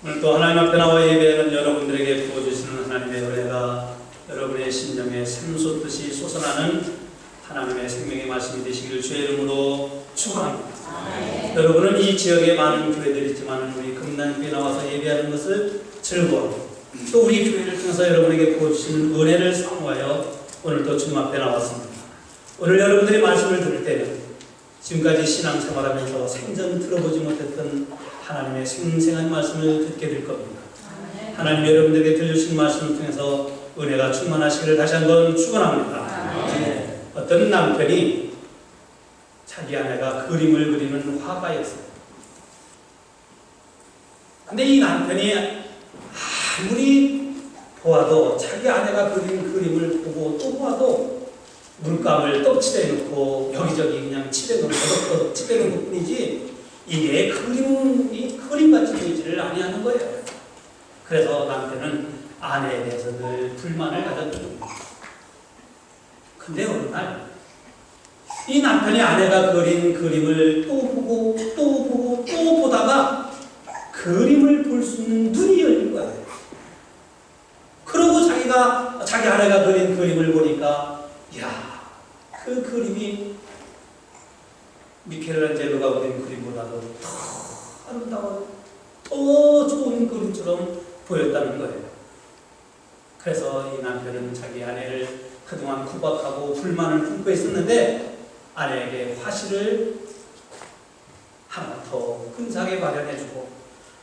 오늘 또 하나님 앞에 나와 예배하는 여러분들에게 부어주시는 하나님의 은혜가 여러분의 심령에 샘솟듯이 솟아나는 하나님의 생명의 말씀이 되시기를 주의 이름으로 축원합니다. 여러분은 이 지역에 많은 교회들이 있지만 우리 금난교회 나와서 예배하는 것을 즐거워하고 또 우리 교회를 통해서 여러분에게 부어주시는 은혜를 사모하여 오늘 또 주님 앞에 나왔습니다. 오늘 여러분들의 말씀을 들을 때는 지금까지 신앙생활하면서 생전 들어보지 못했던 하나님의 생생한 말씀을 듣게 될 겁니다. 하나님 여러분들에게 들려주신 말씀을 통해서 은혜가 충만하시기를 다시 한번 축원합니다. 네. 어떤 남편이 자기 아내가 그림을 그리는 화가였어요. 근데 이 남편이 아무리 보아도 자기 아내가 그린 그림을 보고 또 보아도 물감을 떡칠해 놓고 여기저기 그냥 칠해 놓고 더덕더덕 칠해 놓은 것 뿐이지 이게 그림같이 보이지를 아니하는 거예요. 그래서 남편은 아내에 대해서 늘 불만을 가졌던 겁니다. 근데 어느 날 이 남편이 아내가 그린 그림을 또 보고 또 보고 또 보다가 그림을 볼 수 있는 눈이 열린 거예요. 그러고 자기 아내가 그린 그림을 보니까 이야, 그 그림이 미켈란젤로가 그린 그림보다도 더 아름다워, 더 좋은 그림처럼 보였다는 거예요. 그래서 이 남편은 자기 아내를 그동안 구박하고 불만을 품고 있었는데 아내에게 화실을 하나 더 근사하게 마련해주고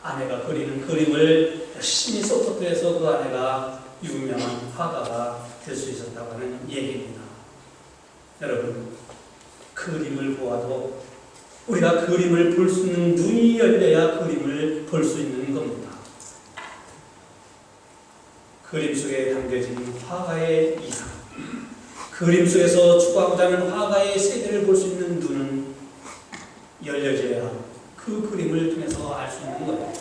아내가 그리는 그림을 열심히 서포트해서 그 아내가 유명한 화가가 될 수 있었다고 하는 얘기입니다. 여러분, 그림을 보아도 우리가 그림을 볼 수 있는 눈이 열려야 그림을 볼 수 있는 겁니다. 그림 속에 담겨진 화가의 이상, 그림 속에서 추구하고자 하는 화가의 세계를 볼 수 있는 눈은 열려져야 그 그림을 통해서 알 수 있는 거예요.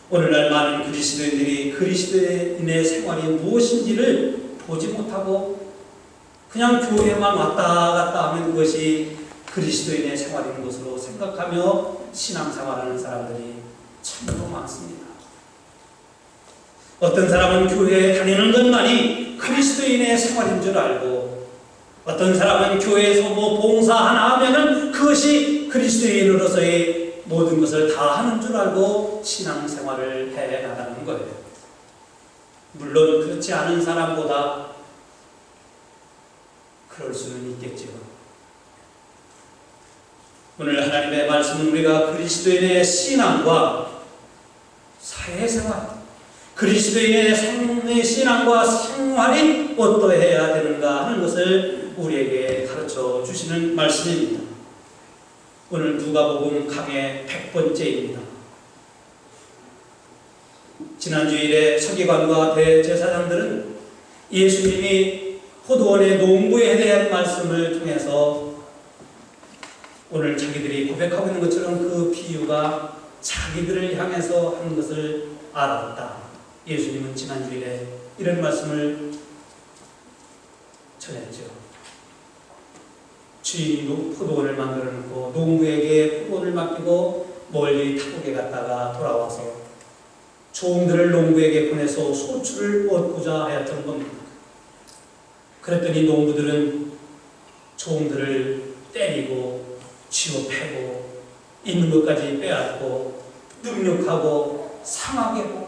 오늘날 많은 그리스도인들이 그리스도인의 생활이 무엇인지를 보지 못하고 그냥 교회만 왔다 갔다 하면 그것이 그리스도인의 생활인 것으로 생각하며 신앙생활하는 사람들이 참으로 많습니다. 어떤 사람은 교회에 다니는 것만이 그리스도인의 생활인 줄 알고 어떤 사람은 교회에서 봉사 하나 하면은 그것이 그리스도인으로서의 모든 것을 다 하는 줄 알고 신앙생활을 해 나가는 거예요. 물론 그렇지 않은 사람보다 그럴 수는 있겠지요. 오늘 하나님의 말씀은 우리가 그리스도인의 신앙과 사회생활, 그리스도인의 신앙과 생활이 어떠해야 되는가 하는 것을 우리에게 가르쳐 주시는 말씀입니다. 오늘 누가복음 강의 100번째입니다. 지난 주일에 서기관과 대제사장들은 예수님이 포도원의 농부에 대한 말씀을 통해서 오늘 자기들이 고백하고 있는 것처럼 그 비유가 자기들을 향해서 하는 것을 알았다. 예수님은 지난 주일에 이런 말씀을 전했죠. 주인이 포도원을 만들어 놓고 농부에게 포도원을 맡기고 멀리 타국에 갔다가 돌아와서 종들을 농부에게 보내서 소출을 얻고자 하였던 겁니다. 그랬더니 농부들은 종들을 때리고 쥐어 패고 있는 것까지 빼앗고 능욕하고 상하게 하고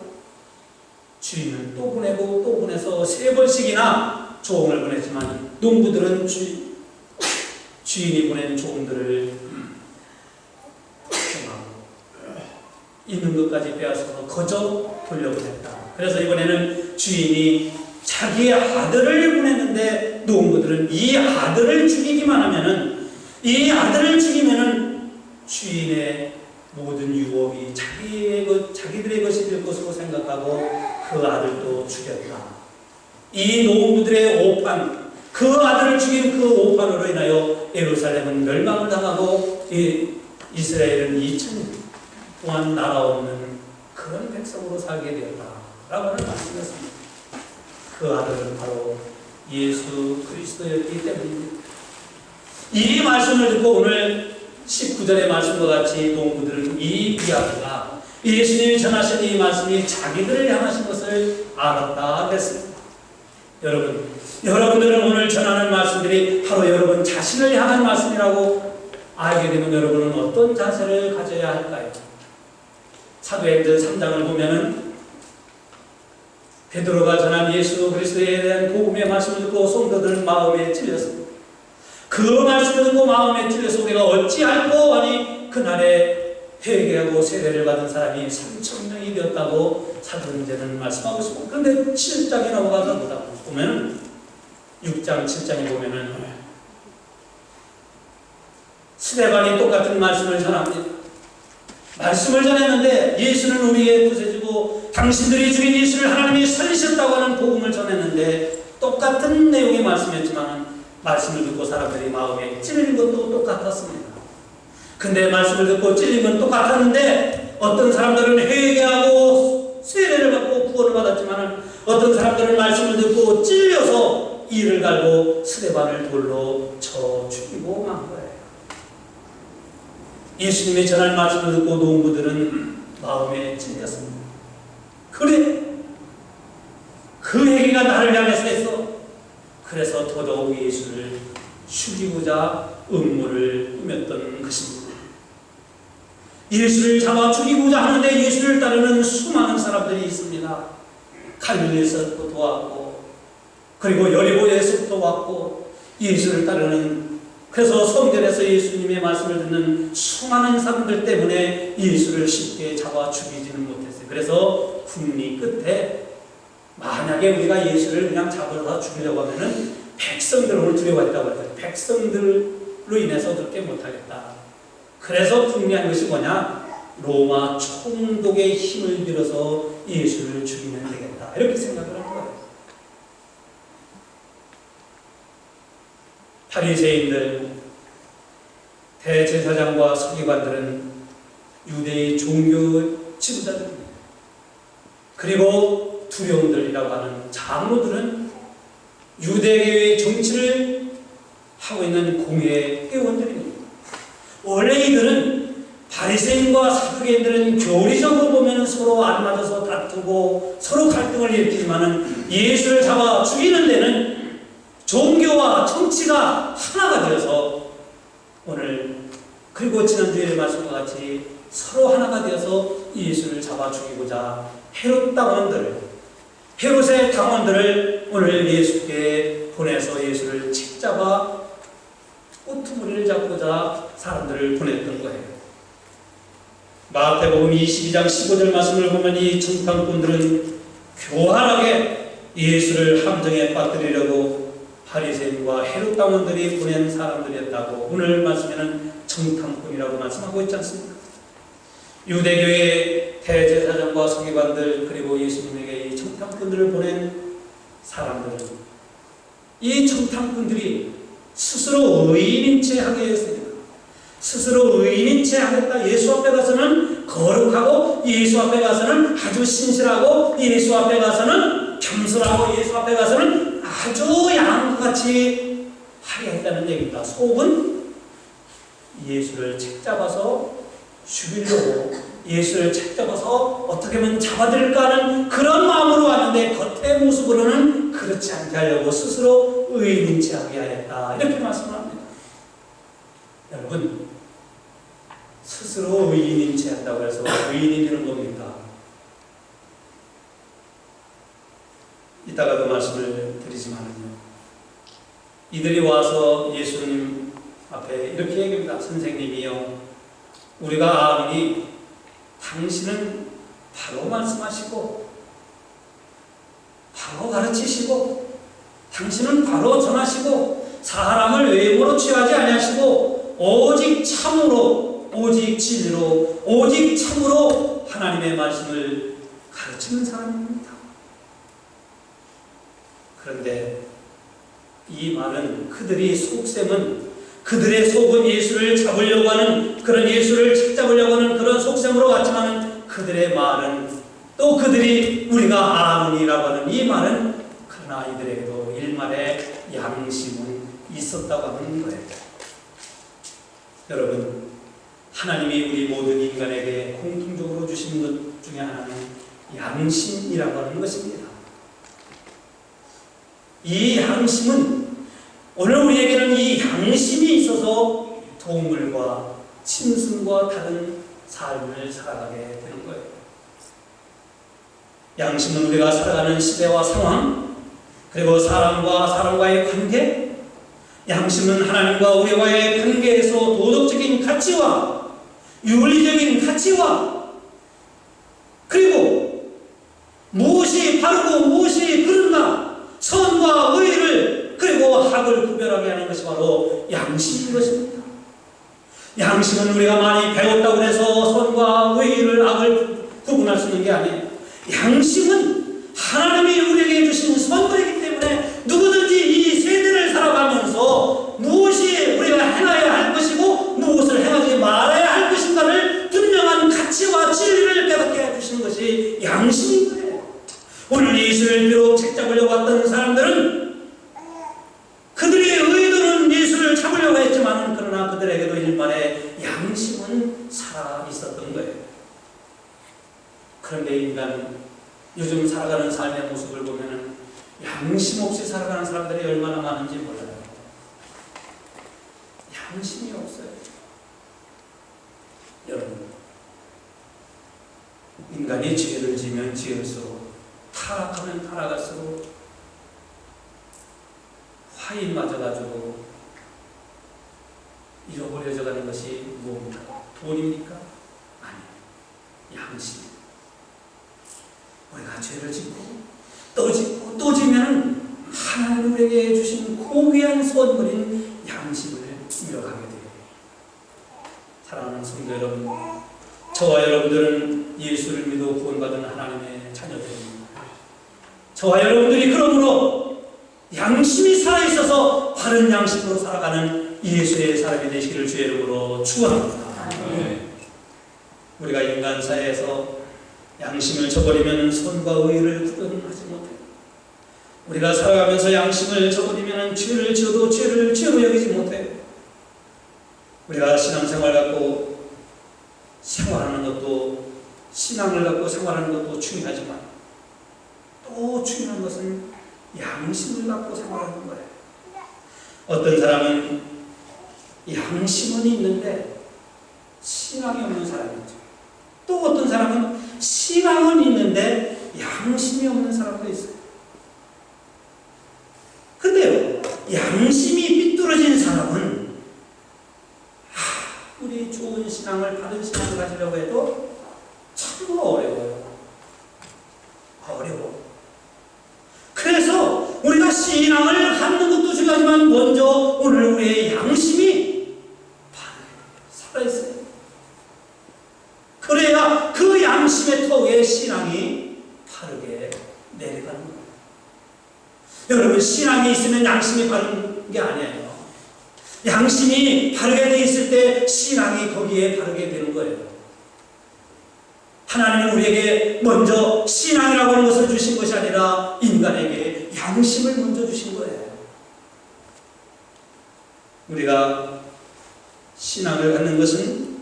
주인을 또 보내고 또 보내서 3번씩이나 종을 보냈지만 농부들은 주인이 보낸 종들을 있는 것까지 빼앗아서 거저 돌려보냈다. 그래서 이번에는 주인이 자기의 아들을 보냈는데 농부들은 이 아들을 죽이기만 하면은 이 아들을 죽이면은 주인의 모든 유업이 자기들의 것이 될 것으로 생각하고 그 아들도 죽였다. 이 농부들의 오판, 그 아들을 죽인 그 오판으로 인하여 예루살렘은 멸망을 당하고 이스라엘은 2000년 동안 나라 없는 그런 백성으로 살게 되었다라고 하는 말씀이었습니다. 그 아들은 바로 예수 그리스도였기 때문입니다. 이 말씀을 듣고 오늘 19절의 말씀과 같이 농부들은 이 이야기가 예수님이 전하신 이 말씀이 자기들을 향하신 것을 알았다 그랬습니다. 여러분들은 오늘 전하는 말씀들이 바로 여러분 자신을 향한 말씀이라고 알게 되면 여러분은 어떤 자세를 가져야 할까요? 사도행전 3장을 보면은 베드로가 전한 예수 그리스도에 대한 복음의 말씀을 듣고 성도들은 마음에 찔렸습니다. 그 말씀을 듣고 마음에 찔려서 우리가 어찌할꼬 하니 그날에 회개하고 세례를 받은 사람이 3,000명이 되었다고 사도행전은 말씀하고 있습니다. 그런데 7장에 넘어가서 보면 6장 7장에 보면은 스데반이 똑같은 말씀을 전합니다. 말씀을 전했는데 예수는 우리에게 부세지고 당신들이 죽인 예수를 하나님이 살리셨다고 하는 복음을 전했는데 똑같은 내용의 말씀이었지만 말씀을 듣고 사람들이 마음에 찔린 것도 똑같았습니다. 근데 말씀을 듣고 찔린 건 똑같았는데 어떤 사람들은 회개하고 세례를 받고 구원을 받았지만 어떤 사람들은 말씀을 듣고 찔려서 이를 갈고 스데반을 돌로 쳐 죽이고 만 거예요. 예수님이 전할 말씀을 듣고 농부들은 마음에 찔렸습니다. 그래, 그 회개가 나를 향해서 했어. 그래서 더더욱 예수를 죽이고자 음모를 꾸몄던 것입니다. 예수를 잡아 죽이고자 하는데 예수를 따르는 수많은 사람들이 있습니다. 갈릴리에서부터 왔고 그리고 여리고에서부터 왔고 예수를 따르는, 그래서 성전에서 예수님의 말씀을 듣는 수많은 사람들 때문에 예수를 쉽게 잡아 죽이지는 못했어요. 그래서 국리 끝에 만약에 우리가 예수를 그냥 잡아서 죽이려고 하면은 백성들을 두려워했다고 했어요. 백성들로 인해서 그렇게 못하겠다. 그래서 궁리한 것이 뭐냐? 로마 총독의 힘을 빌어서 예수를 죽이면 되겠다. 이렇게 생각을 한 거예요. 바리새인들, 대제사장과 서기관들은 유대의 종교 지도자들입니다. 그리고 두려움들이라고 하는 장로들은 유대교의 정치를 하고 있는 공회 회원들입니다. 원래 이들은 바리새인과 사두개인들은 교리적으로 보면 서로 안 맞아서 다투고 서로 갈등을 일으키지만 예수를 잡아 죽이는 데는 종교와 정치가 하나가 되어서 오늘 그리고 지난주에 말씀과 같이 서로 하나가 되어서 예수를 잡아 죽이고자 헤롯의 당원들을 오늘 예수께 보내서 예수를 책잡아 꼬투리를 잡고자 사람들을 보냈던 거예요. 마태복음 22장 15절 말씀을 보면 이 정탐꾼들은 교활하게 예수를 함정에 빠뜨리려고 바리새인과 헤롯 당원들이 보낸 사람들이었다고 오늘 말씀에는 정탐꾼이라고 말씀하고 있지 않습니까? 유대교의 대제사장과 서기관들 그리고 예수님에게 이 정탐꾼들을 보낸 사람들은 이 정탐꾼들이 스스로 의인인 채 하게 했습니다. 스스로 의인인 채 하겠다. 예수 앞에 가서는 거룩하고 예수 앞에 가서는 아주 신실하고 예수 앞에 가서는 겸손하고 예수 앞에 가서는 아주 양같이 하게 했다는 얘기입니다. 속은 예수를 책잡아서 죽이려고 예수를 책잡아서 어떻게 하면 잡아들일까 하는 그런 마음으로 왔는데 겉의 모습으로는 그렇지 않게 하려고 스스로 의인인 채 하게 하였다. 이렇게 말씀을 합니다. 여러분, 스스로 의인인 채 한다고 해서 의인이 되는 겁니까? 이따가도 말씀을 드리지만요. 이들이 와서 예수님 앞에 이렇게 얘기합니다. 선생님이요, 우리가 아노니 당신은 바로 말씀하시고 바로 가르치시고 당신은 바로 전하시고 사람을 외모로 취하지 아니하시고 오직 참으로 오직 진리로 오직 참으로 하나님의 말씀을 가르치는 사람입니다. 그런데 이 말은 그들의 속은 예수를 잡으려고 하는 그런 예수를 찾잡으려고 하는 그런 속셈으로 왔지만 그들의 말은 또 그들이 우리가 아노니라고 하는 이 말은 그러나 이들에게도 일말의 양심은 있었다고 하는 거예요. 여러분, 하나님이 우리 모든 인간에게 공통적으로 주신 것 중에 하나는 양심이라고 하는 것입니다. 이 양심은 오늘 우리에게는 이 양심이 있어서 동물과 짐승과 다른 삶을 살아가게 되는 거예요. 양심은 우리가 살아가는 시대와 상황, 그리고 사람과 사람과의 관계, 양심은 하나님과 우리와의 관계에서 도덕적인 가치와 윤리적인 가치와 그리고 무엇이 바르고 무엇이 그른가, 선과 의를 그리고 악을 구별하게 하는 것이 바로 양심인 것입니다. 양심은 우리가 많이 배웠다고 해서 선과 의를 악을 구분할 수 있는 게 아니에요. 양심은 하나님이 우리에게 주신 선물이기 때문에 누구든지 이 세대를 살아가면서 무엇이 우리가 행해야 할 것이고 무엇을 행하지 말아야 할 것인가를 분명한 가치와 진리를 깨닫게 해주시는 것이 양심인 거예요. 오늘 예수를 비록 책잡으려고 왔던 사람들은 그들의 의도는 예수를 잡으려고 했지만 그러나 그들에게도 일반의 양심은 살아 있었던 거예요. 그런데 인간은 요즘 살아가는 삶의 모습을 보면 양심 없이 살아가는 사람들이 얼마나 많은지 몰라요. 양심이 없어요. 여러분, 인간이 죄를 지면 지을수록 타락하면 타락할수록 화인 맞아가지고 잃어버려져 가는 것이 무엇입니까? 돈입니까? 아니에요. 양심. 우리가 죄를 짓고 또 지면 하나님 우리에게 주신 고귀한 선물인 양심을 잃어가게 돼요. 사랑하는 성도 여러분, 저와 여러분들은 예수를 믿어 구원받은 하나님의 자녀들입니다. 저와 여러분들이 그러므로 양심이 살아있어서 바른 양심으로 살아가는 예수의 사람이 되시기를 주의 이름으로 축원합니다. 우리가 인간 사회에서 양심을 저버리면 선과 의를 구분하지 못해요. 우리가 살아가면서 양심을 저버리면 죄를 지어도 죄를 죄로 여기지 못해요. 우리가 신앙생활 갖고 생활하는 것도, 신앙을 갖고 생활하는 것도 중요하지만 또 중요한 것은 양심을 갖고 생활하는 거예요. 어떤 사람은 양심은 있는데 신앙이 없는 사람이 있죠. 또 어떤 사람은 신앙은 있는데 양심이 없는 사람도 있어요. 근데요, 양심이 삐뚤어진 사람은 우리 좋은 신앙을, 바른 신앙을 가지려고 해도 참 어려워요. 어려워. 그래서 우리가 신앙을 갖는 것도 중요하지만 먼저 오늘 우리의 양심이 살아있어요. 그래야 그 양심의 터에 신앙이 바르게 내려가는 거예요. 여러분, 신앙이 있으면 양심이 바른 게 아니에요. 양심이 바르게 돼 있을 때 신앙이 거기에 바르게 되는 거예요. 하나님은 우리에게 먼저 신앙이라고 하는 것을 주신 것이 아니라 인간에게 양심을 먼저 주신 거예요. 우리가 신앙을 갖는 것은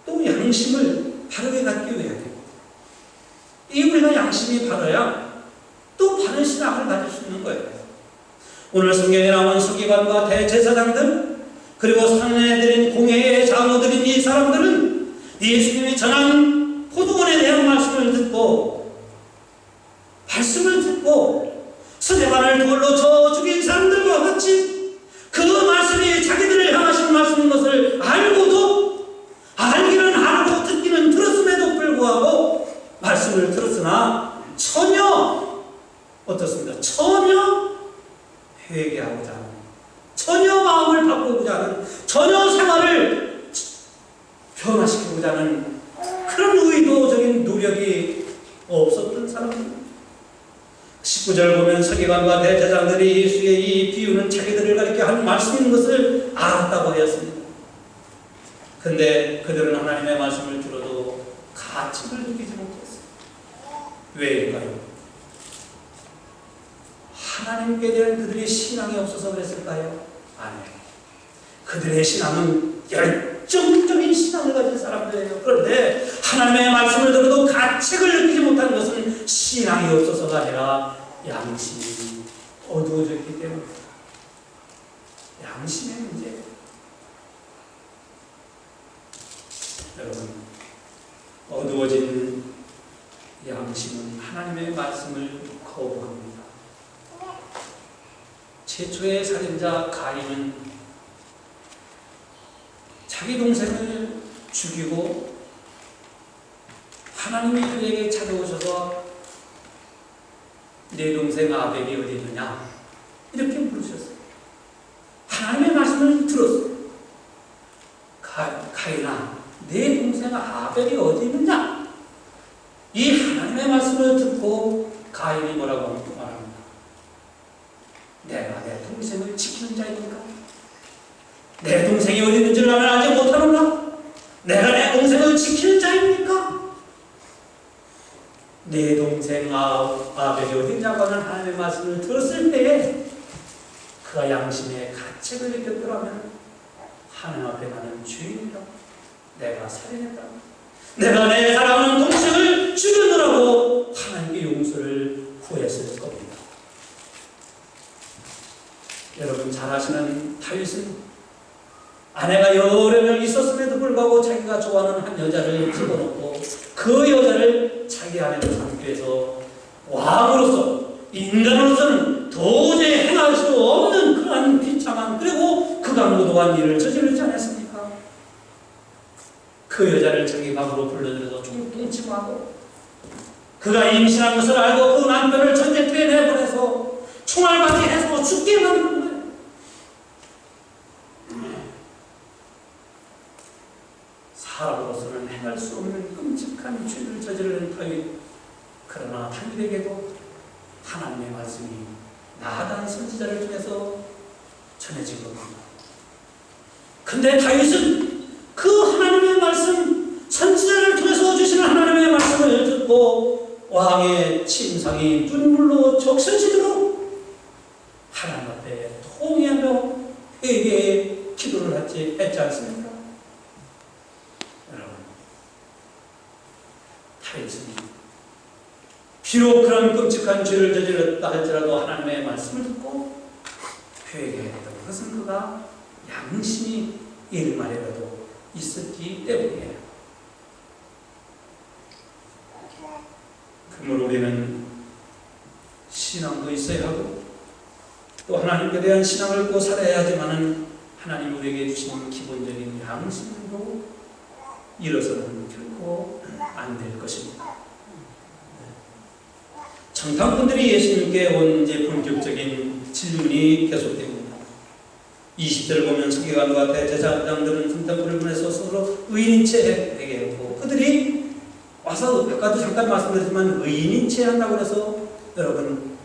또 양심을 바르게 갖기 위해야 돼요. 이 우리가 양심이 바라야 또 바른 신앙을 가질 수 있는 거예요. 오늘 성경에 나온 서기관과 대제사장들, 그리고 상례들인 공회의 장로들인 이 사람들은 예수님이 전한 포도원에 대한 말씀을 듣고 스데반을 돌로 쳐 죽인 사람들과 같이 그 말씀이 자기들을 향하신 말씀인 것을 알고도, 알기는 알고 듣기는 들었음에도 불구하고 말씀을 들었으나 전혀 어떻습니까? 전혀 회개하고자 하는, 전혀 마음을 바꾸고자 하는, 전혀 생활을 변화시키고자 하는 그런 의도적인 노력이 없었던 사람입니다. 19절 보면 서기관과 대제사장들이 예수의 이 비유는 자기들을 가리켜 한 말씀인 것을 알았다고 하였습니다. 근데 그들은 하나님의 말씀을 들어도 가치를 느끼지 못했어요. 왜일까요? 하나님께 대한 그들의 신앙이 없어서 그랬을까요? 아니에요. 그들의 신앙은 열정적인 신앙을 가진 사람들이에요. 그런데 가책을 느끼지 못하는 것은 신앙이 없어서가 아니라 양심이 어두워졌기 때문입니다. 양심의 문제. 여러분, 어두워진 양심은 하나님의 말씀을 거부합니다. 최초의 살인자 가인은 자기 동생을 죽이고 하나님이 그에게 찾아오셔서 내 동생 아벨이 어디 있느냐 이렇게 물으셨어요. 하나님의 말씀을 들었어요. 가인아, 내 동생 아벨이 어디 있느냐? 이 하나님의 말씀을 듣고 가인이 뭐라고 말합니다. 내가 내 동생을 지키는 자입니까? 내 동생이 어디 있는지를 나는 알지 못하는가? 내가 내 동생을 지키는 자입니까? 내 동생 아벨이 어디 있냐고 하는 하나님의 말씀을 들었을 때에 그가 양심의 가책을 느꼈더라면 하나님 앞에 나는 죄인이다. 내가 살인했다. 내가 내 사랑하는 동생을 죽였노라고 하나님께 용서를 구했을 겁니다. 여러분 잘 아시는 다윗은 아내가 여러 명 있었음에도 불구하고 자기가 좋아하는 한 여자를 집어넣고 그 여자를 자기 아내로 삼기 위해서 왕으로서 인간으로서는 도저히 행할 수 없는 그러한 비참한 그리고 극악무도한 일을 저지르지 않았습니까? 그 여자를 자기 방으로 불러들여서 뚱뚱치고하고 그가 임신한 것을 알고 그 남편을 전쟁터에 내보내서 총알바지 해서 죽게 만든 거예요. 사람으로서는 행할 수 없는 끔찍한 죄를 저지르는 다윗. 그러나 다윗에게도 하나님의 말씀이 나단 선지자를 통해서 전해진 겁니다. 근데 다윗은 그 하나님의 말씀, 선지자를 통해서 주시는 하나님의 말씀을 듣고 왕의 침상이 눈물로 적셔지도록 하나님 앞에 통회하며 회개의 기도를 했지 않습니까? 여러분, 다윗은 비록 그런 끔찍한 죄를 저질렀다 할지라도 하나님의 말씀을 듣고 회개했던 것은 그가 양심이 일말이라도 있었기 때문이에요. 그러므로 우리는 신앙도 있어야 하고 또 하나님께 대한 신앙을 꼭 살아야 하지만은 하나님 우리에게 주신 기본적인 양심도 잃어서는 결코 안 될 것입니다. 정탐꾼들이 예수님께 온 이제 본격적인 질문이 계속됩니다. 20절을 보면 서기관과 대제사장들은 정탐꾼을 보내서 서로 의인인 채 회개했고 그들이 와서 아까도 잠깐 말씀드렸지만 의인인 채 한다고 해서 여러분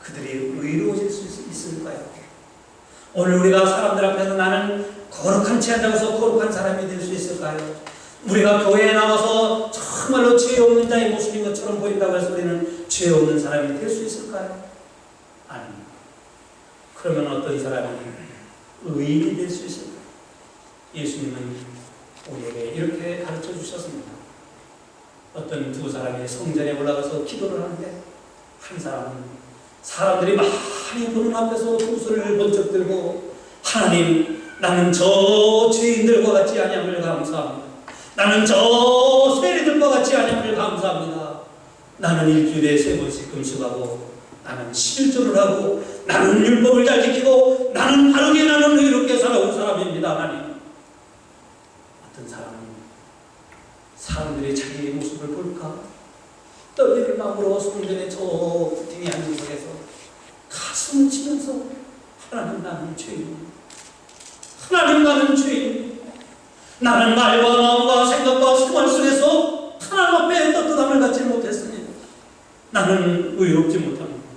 그들이 의로워질 수 있을까요? 오늘 우리가 사람들 앞에서 나는 거룩한 채 한다고 해서 거룩한 사람이 될 수 있을까요? 우리가 교회에 나와서 정말로 죄 없는 자의 모습인 것처럼 보인다고 해서 우리는 죄 없는 사람이 될 수 있을까요? 아닙니다. 그러면 어떤 사람이 의인이 될 수 있을까요? 예수님은 우리에게 이렇게 가르쳐 주셨습니다. 어떤 두 사람이 성전에 올라가서 기도를 하는데 한 사람은 사람들이 많이 보는 앞에서 두 손을 번쩍 들고 하나님, 나는 저 죄인들과 같지 아니함을 감사합니다. 나는 저 세리들과 같지 아니함을 감사합니다. 나는 일주일에 3번씩 금식하고 나는 11조를 하고 나는 율법을 잘 지키고 나는 바르게 나는 의롭게 살아온 사람입니다. 하나님. 어떤 사람은 사람들이 자기의 모습을 볼까 떨리는 마음으로 성전의 저 부팅이 앉은 곳에서 가슴을 치면서 하나님 나는 죄인입니다. 하나님 나는 죄인입니다. 나는 말과 마음과 생각과 생활 속에서 하나님 앞에 떳떳함을 갖지 못했습니다. 나는 의롭지 못합니다.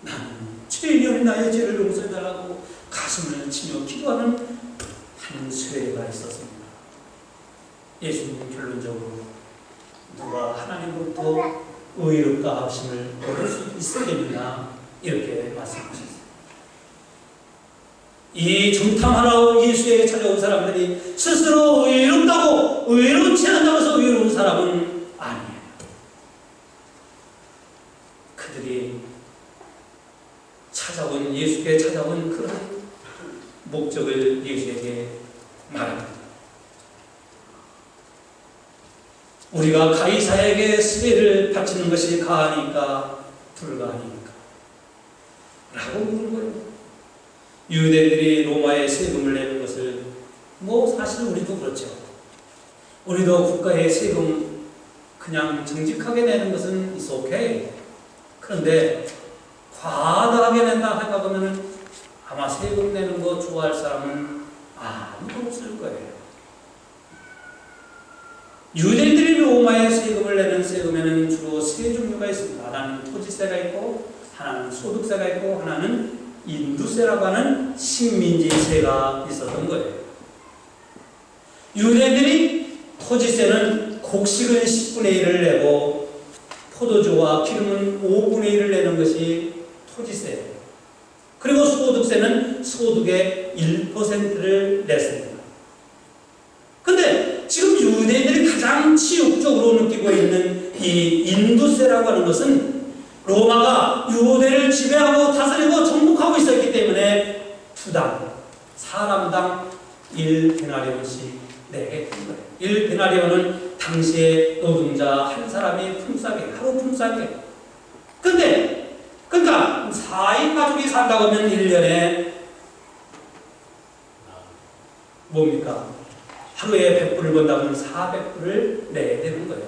나는 죄인이오니 나의 죄를 용서해달라고 가슴을 치며 기도하는 한 쇠가 있었습니다. 예수님은 결론적으로 누가 하나님으로부터 의롭다 하심을 얻을 수 있어야겠느냐 이렇게 말씀하셨습니다. 이 정탐하러 예수에게 찾아온 사람들이 스스로 의롭다고 의롭지 않다고 해서 의로운 사람은 아니에요. 목적을 예수에게 말합니다. 우리가 가이사에게 세를 바치는 것이 가하니까 불가하니까 라고 묻는 거예요. 유대인들이 로마에 세금을 내는 것을 사실 우리도 그렇죠. 우리도 국가에 세금 그냥 정직하게 내는 것은 is okay. 그런데 과다하게 낸다 생각하면 아마 세금 내는 거 좋아할 사람은 아무도 없을 거예요. 유대인들이 로마에 세금을 내는 세금에는 주로 세 종류가 있습니다. 하나는 토지세가 있고, 하나는 소득세가 있고, 하나는 인두세라고 하는 식민지세가 있었던 거예요. 유대인들이 토지세는 곡식은 10분의 1을 내고 포도주와 기름은 5분의 1을 내는 것이 토지세예요. 그리고 소득세는 소득의 1%를 냈습니다. 근데 지금 유대인들이 가장 치욕적으로 느끼고 있는 이 인두세라고 하는 것은 로마가 유대를 지배하고 다스리고 정복하고 있었기 때문에 투당, 사람당 1데나리온씩 내게 된 거예요. 1데나리온은 당시에 노동자 한 사람이 품삯이에요. 하루 품삯이에요. 근데 그러니까 4인 가족이 산다고 하면 1년에 뭡니까? 하루에 100불을 번다면 400불을 내야 되는 거예요.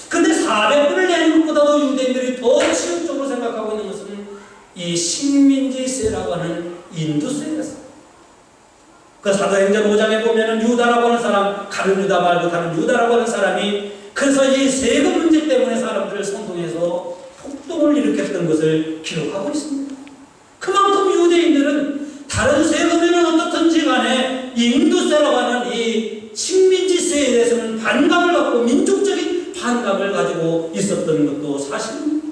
근데 400불을 내는 것보다도 유대인들이 더 치욕적으로 생각하고 있는 것은 이 식민지세라고 하는 인두세였어요. 그 사도행전 5장에 보면은 유다라고 하는 사람, 가룟 유다 말고 다른 유다라고 하는 사람이 그래서 이 세금 문제 때문에 사람들을 선동해서 폭동을 일으켰던 것을 기록하고 있습니다. 그만큼 유대인들은 다른 세금에는 어떻든지 간에 인두세라고 하는 이 식민지세에 대해서는 반감을 갖고 민족적인 반감을 가지고 있었던 것도 사실입니다.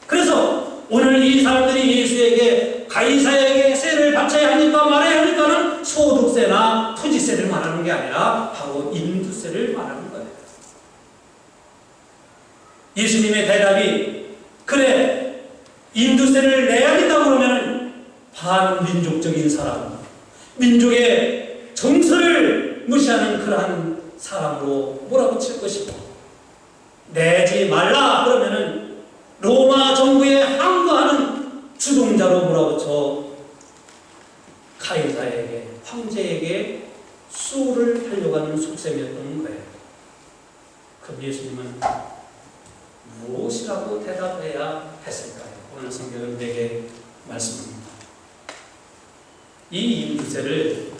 그래서 오늘 이 사람들이 예수에게 가이사에게 세를 바쳐야 하니까 말해야 하니까는 소득세나 토지세를 말하는 게 아니라 바로 인두세를 말하는 거예요. 예수님의 대답이 그래 인두세를 내야 된다고 그러면 반민족적인 사람, 민족의 정서를 무시하는 그러한 사람으로 몰아붙일 것이고 내지 말라 그러면은 로마 정부에 항거하는 주동자로 몰아붙여 가이사에게 황제에게 수호를 하려고 하는 속셈이었던 거예요. 그럼 예수님은 무엇이라고 대답해야 했을까요? 오늘 성경은 내게 말씀합니다. 이 인두세를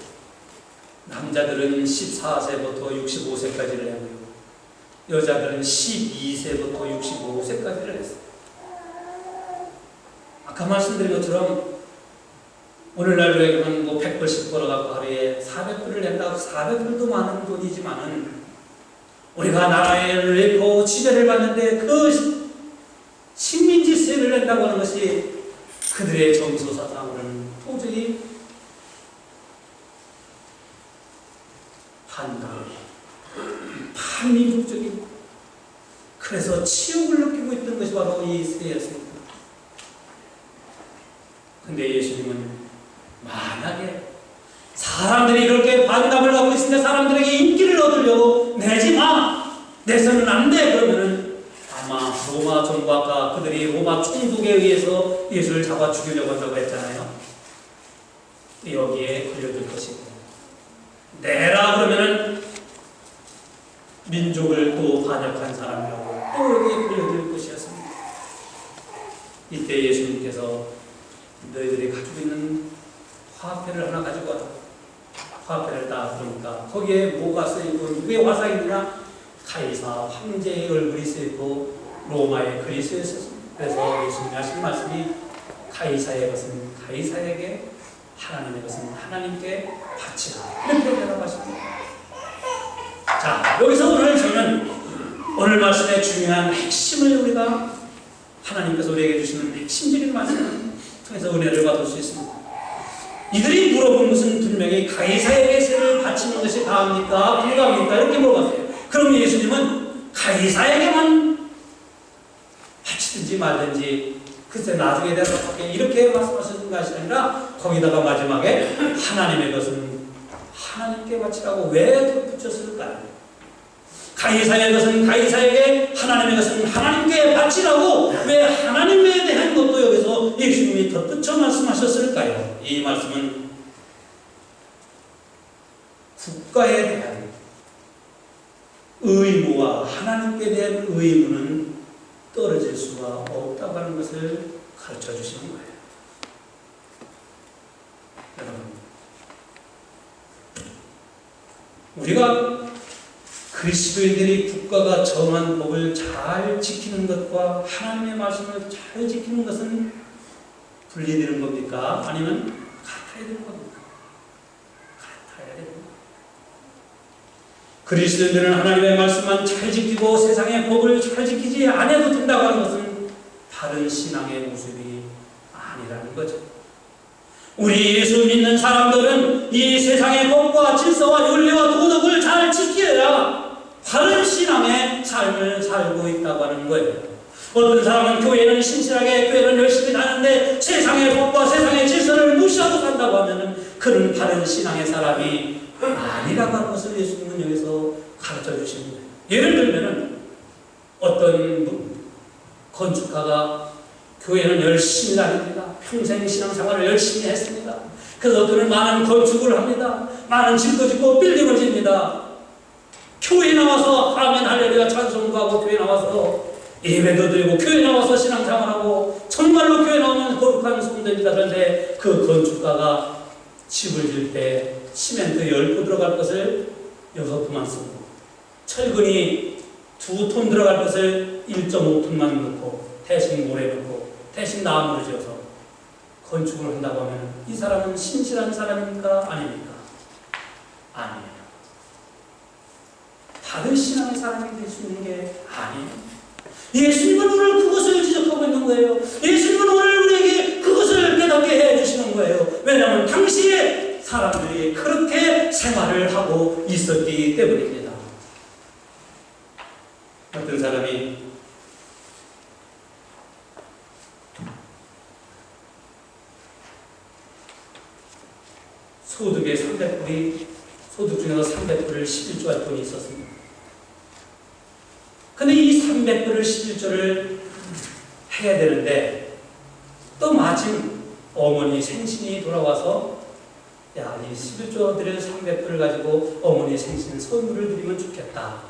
남자들은 14세부터 65세까지를 하고요. 여자들은 12세부터 65세까지를 했어요. 아까 말씀드린 것처럼 오늘날로 얘기하면 100불씩 벌어갖고 하루에 400불을 낸다고 400불도 많은 돈이지만은 우리가 나라를 잃고 지배를 받는데 그 식민지세를 낸다고 하는 것이 그들의 정서사상으로는 도저히 반민족적인 그래서 치욕을 느끼고 있던 것이 바로 이 세였습니다. 근데 예수님은 만약에 사람들이 그렇게 반감을 갖고 있으니까 사람들에게 인기를 얻으려고 내지 마! 내서는 안 돼! 그러면은 아마 로마 정부 아까 그들이 로마 총독에 의해서 예수를 잡아 죽이려고 한다고 했잖아요. 여기에 걸려들 것이고 내라 그러면은 민족을 또 반역한 사람이라고 또 여기에 걸려들 것이었습니다. 이때 예수님께서 너희들이 가지고 있는 화폐를 하나 가지고 와라. 화폐를 딱 보니까 거기에 뭐가 쓰이고 누구의 화상이냐? 가이사 황제의 얼굴이 쓰이고 로마의 글이 쓰였습니다. 그래서 예수님이 하신 말씀이 가이사의 것은 가이사에게 하나님의 것은 하나님께 바치라 이렇게 대답하십니다. 자, 여기서 오늘 저는 오늘 말씀의 중요한 핵심을 우리가 하나님께서 우리에게 주시는 핵심적인 말씀을 통해서 은혜를 받을 수 있습니다. 이들이 물어본 것은 분명히 가이사에게 세를 바치는 것이 다합니까? 불가합니까? 이렇게 물어봤어요. 그럼 예수님은 가이사에게만 바치든지 말든지 글쎄 나중에 대해서 이렇게 말씀하시는 것이 아니라 거기다가 마지막에 하나님의 것은 하나님께 바치라고 왜 덧붙였을까요? 가이사의 것은 가이사에게, 하나님의 것은 하나님께 바치라고 왜 하나님에 대한 것도 여기서 예수님이 덧붙여 말씀하셨을까요? 이 말씀은 국가에 대한 의무와 하나님께 대한 의무는 떨어질 수가 없다고 하는 것을 가르쳐 주시는 거예요. 여러분, 우리가 그리스도인들이 국가가 정한 법을 잘 지키는 것과 하나님의 말씀을 잘 지키는 것은 분리되는 겁니까? 아니면 같아야 되는 겁니까? 같아야 됩니다. 그리스도인들은 하나님의 말씀만 잘 지키고 세상의 법을 잘 지키지 않아도 된다고 하는 것은 바른 신앙의 모습이 아니라는 거죠. 우리 예수 믿는 사람들은 이 세상의 법과 질서와 윤리와 도덕을 잘 지켜야 바른 신앙의 삶을 살고 있다고 하는 거예요. 어떤 사람은 교회는 신실하게 교회는 열심히 다니는데 세상의 법과 세상의 질서를 무시하고 산다고 하면 그는 바른 신앙의 사람이 아니라고 하는 것을 예수님은 여기서 가르쳐 주십니다. 예를 들면 어떤 건축가가 교회는 열심히 다닙니다. 평생 신앙생활을 열심히 했습니다. 그래서 그는 많은 건축을 합니다. 많은 집도 짓고 빌딩을 집니다. 교회 나와서 아멘 할렐루야 찬송도 하고 교회 나와서 예배도 드리고 교회 나와서 신앙생활하고 정말로 교회 나오면 거룩한 성도입니다. 그런데 그 건축가가 집을 질 때 시멘트 10부 들어갈 것을 6톤만 쓰고 철근이 2톤 들어갈 것을 1.5톤만 넣고 대신 모래 넣고 대신 나무를 지어서 건축을 한다고 하면 이 사람은 신실한 사람입니까? 아닙니까? 아니에요. 다른 신앙의 사람이 될 수 있는 게 아니에요. 예수님은 오늘 그것을 지적하고 있는 거예요. 예수님은 오늘 우리에게 그것을 깨닫게 해주시는 거예요. 왜냐하면 당시에 사람들이 그렇게 생활을 하고 있었기 때문입니다. 어떤 사람이 소득의 300불이 소득 중에서 300불을 11조할 돈이 있었습니다. 근데 이 300불을 11조를 해야 되는데 또 마침 어머니 생신이 돌아와서 야, 이 11조 드릴 300불을 가지고 어머니 생신 선물을 드리면 좋겠다.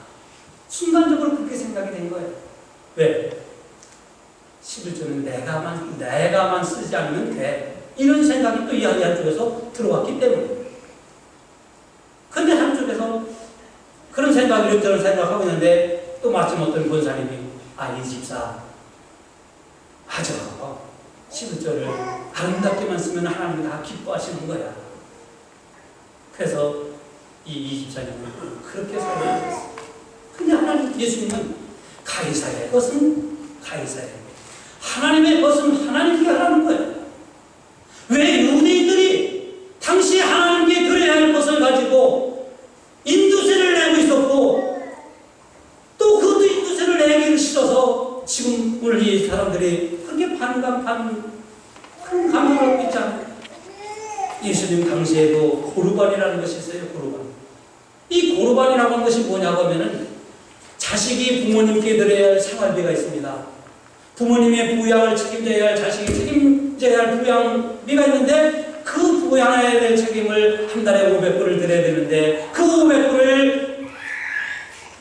순간적으로 그렇게 생각이 된 거예요. 왜? 11조는 내가만 쓰지 않으면 돼. 이런 생각이 또 이 한쪽에서 들어왔기 때문에. 근데 한쪽에서 그런 생각을 이런저런 생각하고 있는데 또 마침 어떤 권사님이 이 집사 하죠. 11조를 아름답게만 쓰면 하나님이 다 기뻐하시는 거야. 그래서 이 집사님은 그렇게 살아가셨어요. 근데 하나님 예수님은 가이사의 것은 가이사에게, 하나님의 것은 하나님께 하라는 거예요. 왜 유대인들이 당시 하나님께 드려야 할 것을 가지고 인두세를 내고 있었고 또 그것도 인두세를 내기를 싫어서 지금 오늘 이 사람들이 그렇게 큰 감동을 갖고 있잖아요. 예수님 당시에도 고르반이라는 것이 있어요. 고르반. 이 고르반이라고 하는 것이 뭐냐고 하면은 자식이 부모님께 드려야 할 생활비가 있습니다. 부모님의 부양을 책임져야 할 자식이 책임져야 할 부양비가 있는데 그 부양해야 될 책임을 한 달에 500불을 드려야 되는데 그 500불을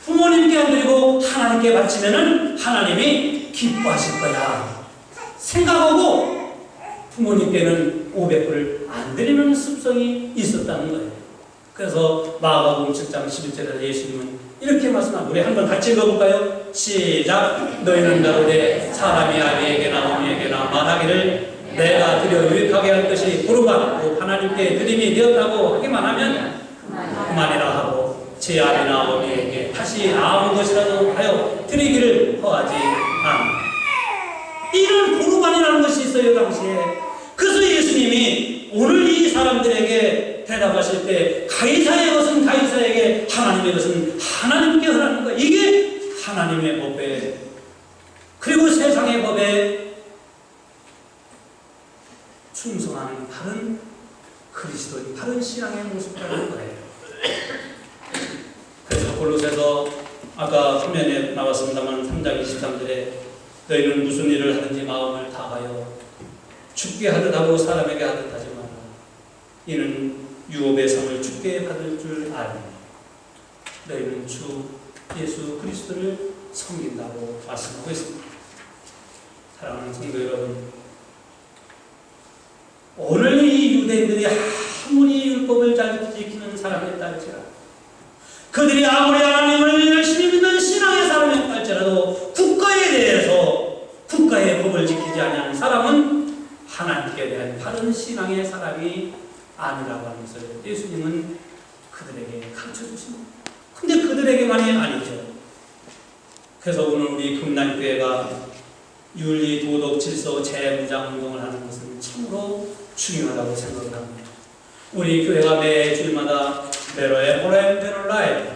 부모님께 안 드리고 하나님께 바치면은 하나님이 기뻐하실 거야 생각하고 부모님께는 500불을 안 드리는 습성이 있었다는 거예요. 그래서 마가복음 7장 11절에 예수님은 이렇게 말씀합니다. 우리 한번 같이 읽어볼까요? 시작. 너희는 가로되 사람이 아비에게나 어미에게나 말하기를 내가 드려 유익하게 할 것이 고르반 하나님께 드림이 되었다고 하기만 하면 그만이라 하고 제 아비나 어미에게 다시 아무 것이라도 하여 드리기를 허하지 않아. 이런 고르반이라는 것이 있어요 당시에. 그래서 예수님이 오늘 이 사람들에게 대답하실 때 가이사의 것은 가이사에게 하나님의 것은 하나님께 하라는 거예요. 이게 하나님의 법에 그리고 세상의 법에 충성하는 바른 그리스도인, 바른 신앙의 모습이라는 거예요. 그래서 골로새서 아까 화면에 나왔습니다만 3장 23절에 너희는 무슨 일을 하든지 마음을 다하여 죽게 하듯 하고 사람에게 하듯 하지 마라. 이는 유업의 상을 죽게 받을 줄 아니 너희는 주 예수 그리스도를 섬긴다고 말씀하고 있습니다. 사랑하는 성도 여러분, 오늘 이 유대인들이 아무리 율법을 잘 지키는 사람이었다 할지라도, 그들이 아무리 하나님을 열심히 믿는 신앙의 사람이었다 할지라도 국가에 대해서 국가의 법을 지키지 아니하는 사람은 하나님께 대한 바른 신앙의 사람이 아니라고 하는 것을 예수님은 그들에게 가르쳐 주십니다. 근데 그들에게만이 아니죠. 그래서 오늘 우리 금난교회가 윤리, 도덕, 질서, 재무장 운동을 하는 것은 참으로 중요하다고 생각을 합니다. 우리 교회가 매 주일마다 베로의 호렘베롤라에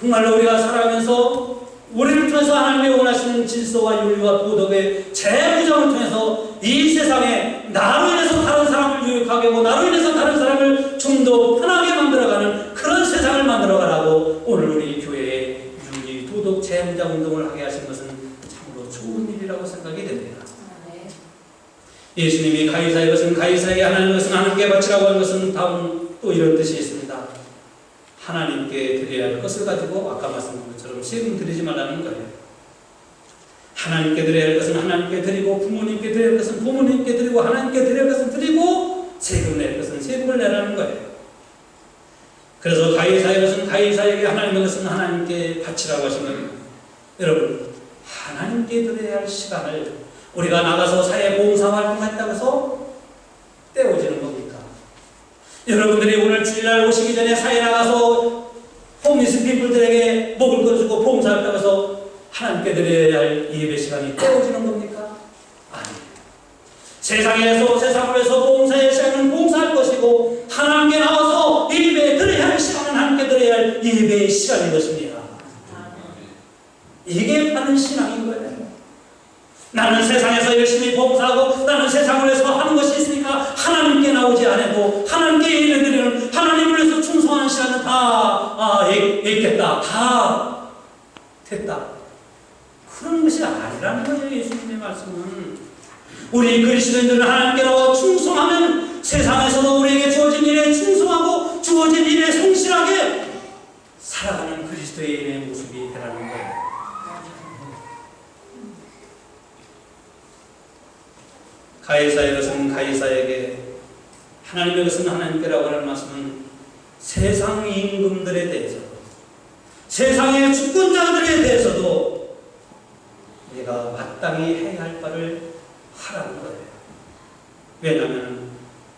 정말로 우리가 살아가면서 우리를 통해서 하나님의 원하시는 질서와 윤리와 도덕의 재무장을 통해서 이 세상에 나로 인해서 다른 사람을 유익하게 하고 나로 인해서 다른 사람을 좀 더 편하게 만들어가는 그런 세상을 만들어가라고 오늘 우리 교회에 윤리, 도덕, 재무장 운동을 하게 하신 것은 참으로 좋은 일이라고 생각이 됩니다. 예수님이 가이사의 것은 가이사에게, 하나님의 것은 하나님께 바치라고 하는 것은 다음 또 이런 뜻이 있습니다. 하나님께 드려야 할 것을 가지고 아까 말씀드린 것처럼 세금 드리지 말라는 거예요. 하나님께 드려야 할 것은 하나님께 드리고, 부모님께 드려야 할 것은 부모님께 드리고, 하나님께 드려야 할 것은 드리고, 세금 낼 것은 세금을 내라는 거예요. 그래서 가이사의 것은 가이사에게, 하나님의 것은 하나님께 바치라고 하신 겁니다. 여러분, 하나님께 드려야 할 시간을 우리가 나가서 사회 봉사활동했다고 해서 떼어지는 겁니까? 여러분들이 오늘 주일날 오시기 전에 사회 나가서 홈리스 피플들에게 먹을 거 주고 봉사했다고 해서 하나님께 드려야 할 예배 시간이 떼어지는 겁니까? 아니에요. 세상에서 세상을 위해서 봉사의 시간은 봉사할 것이고, 하나님께 나와서 예배 드려야 할 시간은 하나님께 드려야 할 예배의 시간인 것입니다. 이게 바른 신앙인 거예요. 나는 세상에서 열심히 봉사하고 나는 세상을 위해서 하는 것이 있으니까 하나님께 나오지 않아도 하나님께 예배드리는, 하나님을 위해서 충성하는 시간은 다 있겠다, 다 됐다, 그런 것이 아니라는 거예요. 예수님의 말씀은 우리 그리스도인들은 하나님께 나와 충성하면 세상에서도 우리에게 주어진 일에 충성하고 주어진 일에 성실하게 살아가는 그리스도인의 모습이 되라는 거예요. 가이사의 것은 가이사에게, 하나님의 것은 하나님께라고 하는 말씀은 세상 임금들에 대해서, 세상의 주권자들에 대해서도 우리가 마땅히 해야 할 바를 하라는 거예요. 왜냐하면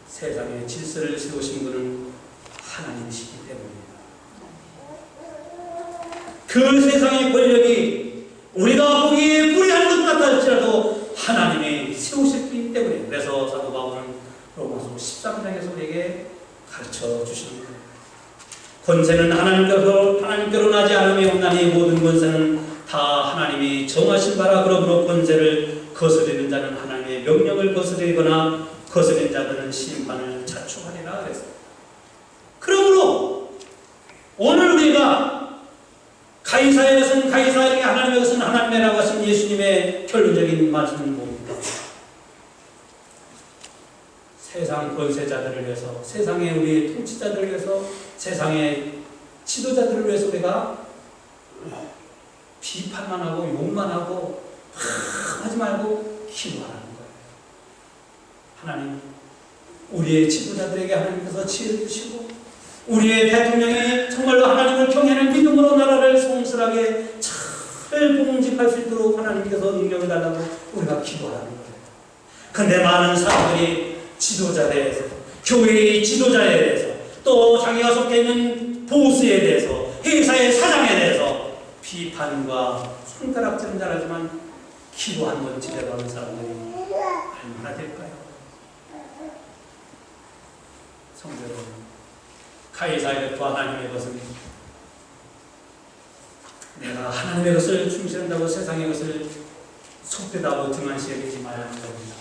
세상의 질서를 세우신 분은 하나님이시기 때문입니다. 그 세상의 권력이 우리가 보기에 불의한 것 같다 할지라도 하나님이 세우셨기 때문에, 그래서 사도 바울은 로마서 13장에서 우리에게 가르쳐 주십니다. 권세는 하나님께로 나지 않음이 없나니 모든 권세는 다 하나님이 정하신 바라. 그러므로 권세를 거스리는 자는 하나님의 명령을 거스리거나 거스린 자들은 심판을 자초하리라 그랬어요. 그러므로 오늘 우리가 가이사의 것은 가이사에게, 하나님의 것은 하나님이라고 하신 예수님의 결론적인 말씀은 뭡니까? 세상 권세자들을 위해서, 세상의 우리 통치자들을 위해서, 세상의 지도자들을 위해서 우리가 비판만 하고 욕만 하고 하지 말고 기도하라는 거예요. 하나님, 우리의 지도자들에게 하나님께서 지혜를 주시고, 우리의 대통령이 정말로 하나님을 경외하는 믿음으로 나라를 성실하게 잘 봉직할 수 있도록 하나님께서 능력을 달라고 우리가 기도하는 거예요. 그런데 많은 사람들이 지도자에 대해서, 교회의 지도자에 대해서, 또 자기가 속해 있는 보스에 대해서, 회사의 사장에 대해서 비판과 손가락질은 잘하지만 기도 한 번 제대로 하는 사람들이 얼마나 될까요? 성도 여러분, 가이사의 것과 하나님의 것은, 내가 하나님의 것을 충실한다고 세상의 것을 속되다고 등한시하지 말라는 겁니다.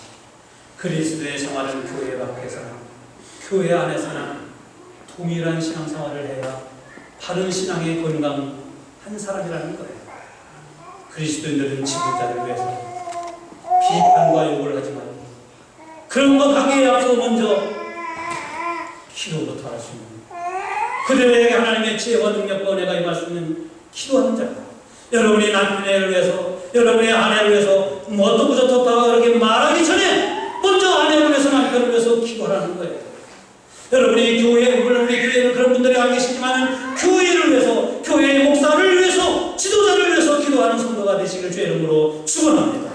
그리스도의 생활은 교회 밖에서나 교회 안에서나 동일한 신앙생활을 해야 바른 신앙의 건강한 사람이라는 거예요. 그리스도인들은 지도자를 위해서 비판과 욕을 하지 말고 그런 거 가기에 앞서 먼저 기도부터 할 수 있는 그들에게 하나님의 지혜와 능력과 은혜가 임할 수 있는 기도하는 자. 여러분이 남편을 위해서 여러분의 아내를 위해서 뭐 어떻고 저떻다 그렇게 말하기 전에 먼저 아내를 위해서 남편을 위해서 기도하라는 거예요. 여러분이 교회, 물론 우리 교회는 그런 분들이 안 계시지만 교회를 위해서, 교회의 목사를 위해서, 지도자를 위해서 기도하는 성도가 되시길 주의 이름으로 축원합니다.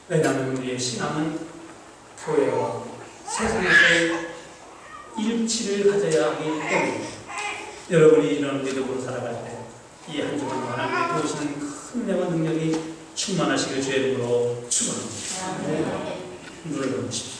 왜냐하면 우리의 신앙은 교회와 세상에서 일치를 가져야 하기 때문에 여러분이 이런 믿음으로 살아갈 때 이 한 주간 하나님의 도우시는 큰 은혜와 능력이 충만하시길 주의 이름으로 축원합니다. 눈을 감으십시오.